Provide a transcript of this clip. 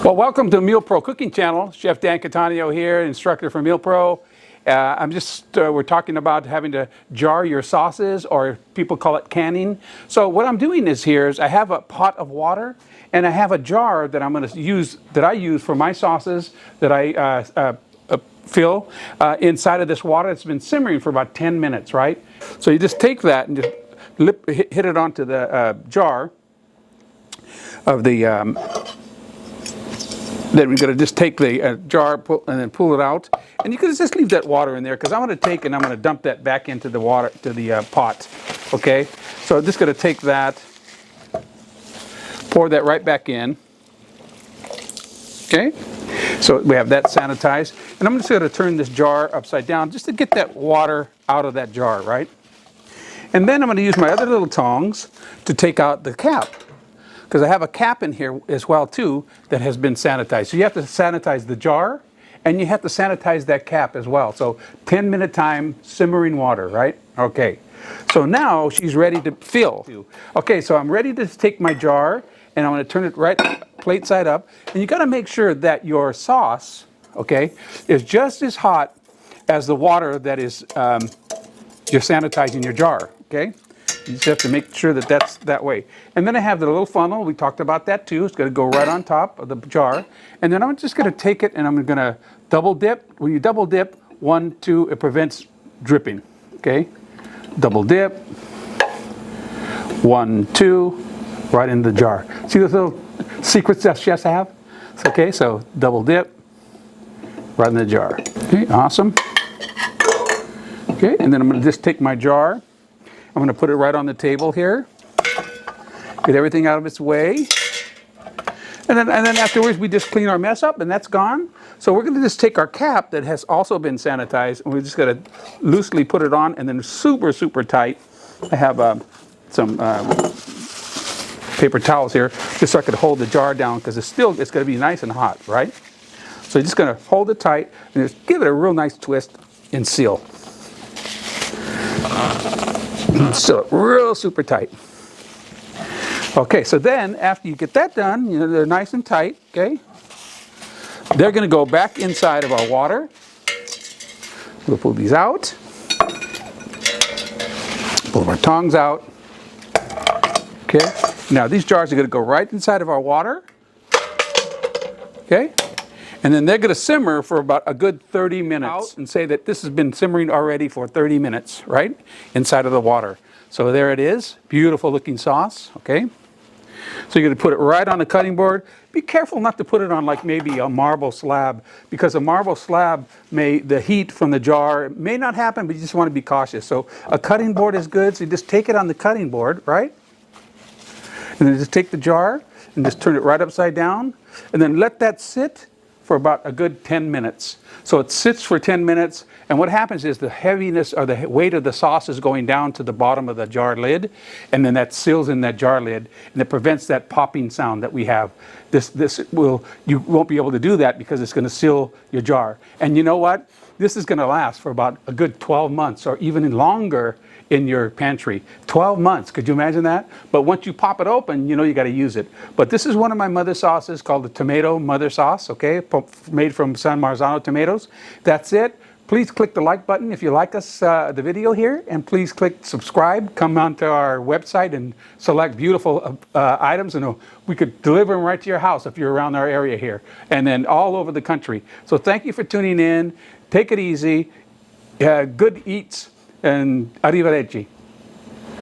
Well, welcome to MealPro Cooking Channel. Chef Dan Catania here, instructor for MealPro. We're talking about having to jar your sauces, or people call it canning. So what I'm doing is I have a pot of water and I have a jar that I use for my sauces that I fill inside of this water. It's been simmering for about 10 minutes, right? So you just take that and just hit it onto the jar of the then we're going to just take the jar and then pull it out. And you can just leave that water in there, because I'm going to take and I'm going to dump that back into the water, to the pot. Okay? So I'm just going to take that, pour that right back in. Okay? So we have that sanitized. And I'm just going to turn this jar upside down just to get that water out of that jar, right? And then I'm going to use my other little tongs to take out the cap, because I have a cap in here as well too that has been sanitized. So you have to sanitize the jar and you have to sanitize that cap as well. So 10-minute time, simmering water, right? Okay. So now she's ready to fill. Okay, so I'm ready to take my jar and I'm going to turn it right plate side up. And you got to make sure that your sauce, okay, is just as hot as the water that is you're sanitizing your jar, okay? You just have to make sure that that's that way. And then I have the little funnel. We talked about that too. It's going to go right on top of the jar. And then I'm just going to take it and I'm going to double dip. When you double dip, 1, 2, it prevents dripping. Okay? Double dip. 1, 2, right in the jar. See those little secrets that chefs have? Okay, so double dip, right in the jar. Okay, awesome. Okay, and then I'm going to just take my jar. I'm going to put it right on the table here. Get everything out of its way. And then afterwards we just clean our mess up and that's gone. So we're going to just take our cap that has also been sanitized and we're just going to loosely put it on, and then super, super tight. I have some paper towels here just so I could hold the jar down, because it's going to be nice and hot, right? So you're just going to hold it tight and just give it a real nice twist and seal. So real super tight. Okay, so then after you get that done, they're nice and tight, okay? They're going to go back inside of our water. We'll pull these out. Pull our tongs out. Okay, now these jars are going to go right inside of our water. Okay? And then they're going to simmer for about a good 30 minutes. And say that this has been simmering already for 30 minutes, right? Inside of the water. So there it is. Beautiful looking sauce, okay? So you're going to put it right on the cutting board. Be careful not to put it on like maybe a marble slab, because a marble slab the heat from the jar may not happen, but you just want to be cautious. So a cutting board is good. So you just take it on the cutting board, right? And then just take the jar and just turn it right upside down. And then let that sit for about a good 10 minutes. So it sits for 10 minutes, and what happens is the heaviness or the weight of the sauce is going down to the bottom of the jar lid, and then that seals in that jar lid, and it prevents that popping sound that we have. You won't be able to do that because it's going to seal your jar. And you know what? This is going to last for about a good 12 months or even longer in your pantry. 12 months, could you imagine that? But once you pop it open, you got to use it. But this is one of my mother sauces called the tomato mother sauce, okay? Made from San Marzano tomatoes. That's it. Please click the like button if you like the video here, and please click subscribe. Come onto our website and select beautiful items, and we could deliver them right to your house if you're around our area here, and then all over the country. So thank you for tuning in. Take it easy. Good eats, and arrivederci.